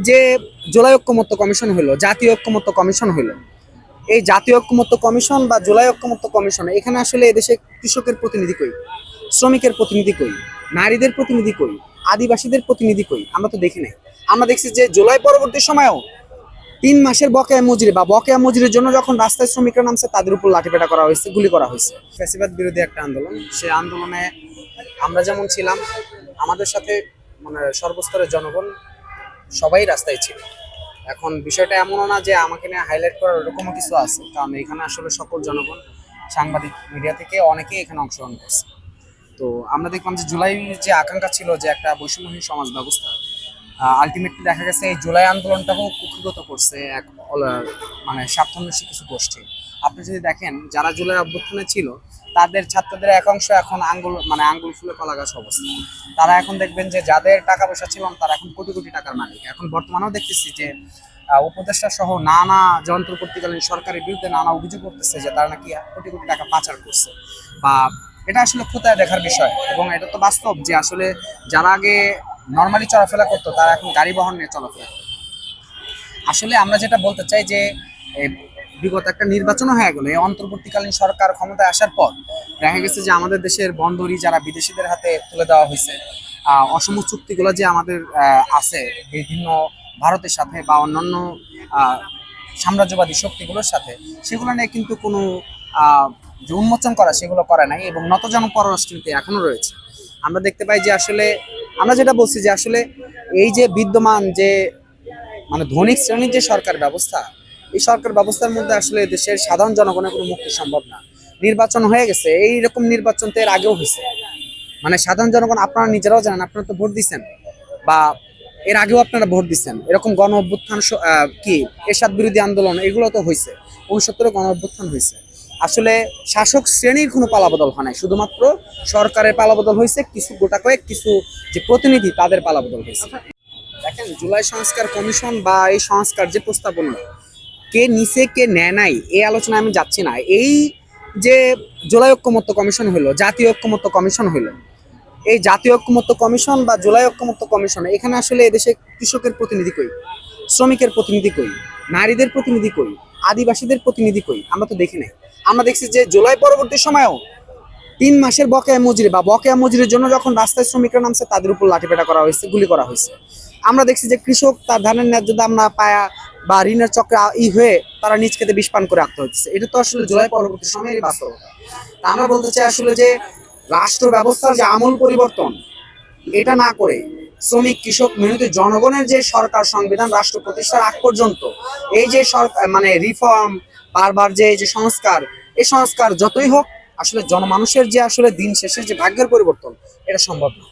যে জুলাই ঐক্যমত্য কমিশন হইলো, জাতীয় ঐক্যমত্য কমিশন হইলো, এই জাতীয় ঐক্যমত্য কমিশন বা জুলাই ঐক্যমত্য কমিশন, এখানে আসলে এদেশে কৃষকের প্রতিনিধি কই, শ্রমিকের প্রতিনিধি কই, নারীদের প্রতিনিধি কই, আদিবাসীদের প্রতিনিধি কই? আমরা তো দেখি নাই। আমরা দেখছি যে জুলাই পরবর্তী সময়েও 3 মাসের বকেয়া মজুরি বা বকেয়া মজুরির জন্য যখন রাস্তায় শ্রমিকরা নামছে, তাদের উপর লাঠিপেটা করা হয়েছে, গুলি করা হয়েছে। ফ্যাসিবাদ বিরোধী একটা আন্দোলন, সেই আন্দোলনে আমরা যেমন ছিলাম, আমাদের সাথে মানে সর্বস্তরের জনগণ সবাই রাস্তায় ছিল। এখন বিষয়টা এমনও না যে আমাকে নিয়ে হাইলাইট করার ওরকমও কিছু আছে, কারণ এখানে আসলে সকল জনগণ, সাংবাদিক, মিডিয়া থেকে অনেকেই এখানে অংশগ্রহণ করছে। তো আমরা দেখলাম যে জুলাইয়ের যে আকাঙ্ক্ষা ছিল যে একটা বৈষম্যহীন সমাজ ব্যবস্থা, আলটিমেটলি দেখা গেছে এই জুলাই আন্দোলনটাকেও কুক্ষিগত করছে এক মানে স্বার্থান্বেষী কিছু গোষ্ঠী। আপনি যদি দেখেন যারা জুলাই অভ্যুত্থানে ছিল, তাদের ছাত্রদের একাংশ এখন আঙ্গুল ফুলে কলা গাছ অবস্থা। তারা এখন দেখবেন যে যাদের টাকা পয়সা ছিল তারা এখন কোটি কোটি টাকার মালিক। এখন বর্তমানেও দেখতেছি যে উপদেষ্টা সহ নানা যন্ত্রপর্তিকালীন সরকারের বিরুদ্ধে নানা অভিযোগ করতেছে যে তারা নাকি কোটি কোটি টাকা পাচার করছে। বা এটা আসলে খোঁতায় দেখার বিষয়, এবং এটা তো বাস্তব যে আসলে যারা আগে নর্মালি চলাফেরা করতো তারা এখন গাড়ি বহন নিয়ে চলাফেরা করে। আসলে আমরা যেটা বলতে চাই যে বিগত একটা নির্বাচনও হয়ে গেল, এই অন্তর্বর্তীকালীন সরকার ক্ষমতায় আসার পর দেখা গেছে যে আমাদের দেশের বন্দরই যারা বিদেশিদের হাতে তুলে দেওয়া হয়েছে, অসম চুক্তিগুলো যে আমাদের আছে বিভিন্ন ভারতের সাথে বা অন্যান্য সাম্রাজ্যবাদী শক্তিগুলোর সাথে, সেগুলো নিয়ে কিন্তু কোনো যে উন্মোচন করা সেগুলো করে নাই, এবং নতজানু পররাষ্ট্রনীতি এখনো রয়েছে। আমরা দেখতে পাই যে আসলে আমরা যেটা বলছি যে আসলে এই যে বিদ্যমান যে মানে ধনিক শ্রেণীর যে সরকার ব্যবস্থা, এই সরকার ব্যবস্থার মধ্যে আসলে দেশের সাধারণ জনগণের কোনো মুক্তি সম্ভব না। নির্বাচন হয়ে গেছে, এইরকম নির্বাচন তো এর আগেও হয়েছে। মানে সাধারণ জনগণ, আপনারা নিজেরাও জানেন, আপনারা তো ভোট দিচ্ছেন, বা এর আগেও আপনারা ভোট দিচ্ছেন। এরকম গণ অভ্যুত্থান কি এরশাদ বিরোধী আন্দোলন, এগুলো তো হয়েছে, 69-এ গণ অভ্যুত্থান হয়েছে। আসলে শাসক শ্রেণীর কোনো পালাবদল হয় নাই, শুধুমাত্র সরকারের পালাবদল হয়েছে, কিছু গোটা কয়েক কিছু যে প্রতিনিধি তাদের পালাবদল হয়েছে। দেখেন, জুলাই সংস্কার কমিশন বা এই সংস্কার যে প্রস্তাবনা, কে নিছে কে নেয় নাই, এই আলোচনায় আমি যাচ্ছি না। এই যে জুলাই ঐক্যমত্য কমিশন হইলো, জাতীয় ঐক্যমত্য কমিশন হইলো, এই জাতীয় ঐক্যমত্য কমিশন বা জুলাই ঐক্যমত্য কমিশন, এখানে আসলে এদেশে কৃষকের প্রতিনিধি কই, শ্রমিকের প্রতিনিধি কই, নারীদের প্রতিনিধি কই, আদিবাসীদের প্রতিনিধি কই? আমরা তো দেখি নাই। আমরা দেখছি যে জুলাই পরবর্তী সময়েও 3 মাসের বকেয়া মজুরি বা বকেয়া মজুরির জন্য যখন রাস্তায় শ্রমিকরা নামছে, তাদের উপর লাঠিপেটা করা হয়েছে, গুলি করা হয়েছে। আমরা দেখছি যে কৃষক তার ধানের ন্যায্য দাম না পায়া বা ঋণের চক্রে হয়ে তারা নিজ খেতে বিষ পান করে আত্মহত্যা হচ্ছে। এটা তো আসলে জুলাই পরবর্তী সময়ের বাস্তবতা। আমরা বলতে চাই আসলে যে রাষ্ট্র ব্যবস্থার যে আমূল পরিবর্তন, এটা না করে শ্রমিক, কৃষক, মেহনতি জনগণের যে সরকার, সংবিধান, রাষ্ট্র প্রতিষ্ঠার আগ পর্যন্ত এই যে সরকার রিফর্ম, বারবার যে এই যে সংস্কার, এই সংস্কার যতই হোক, আসলে জনমানুষের যে আসলে দিন শেষে যে ভাগ্যের পরিবর্তন, এটা সম্ভব না।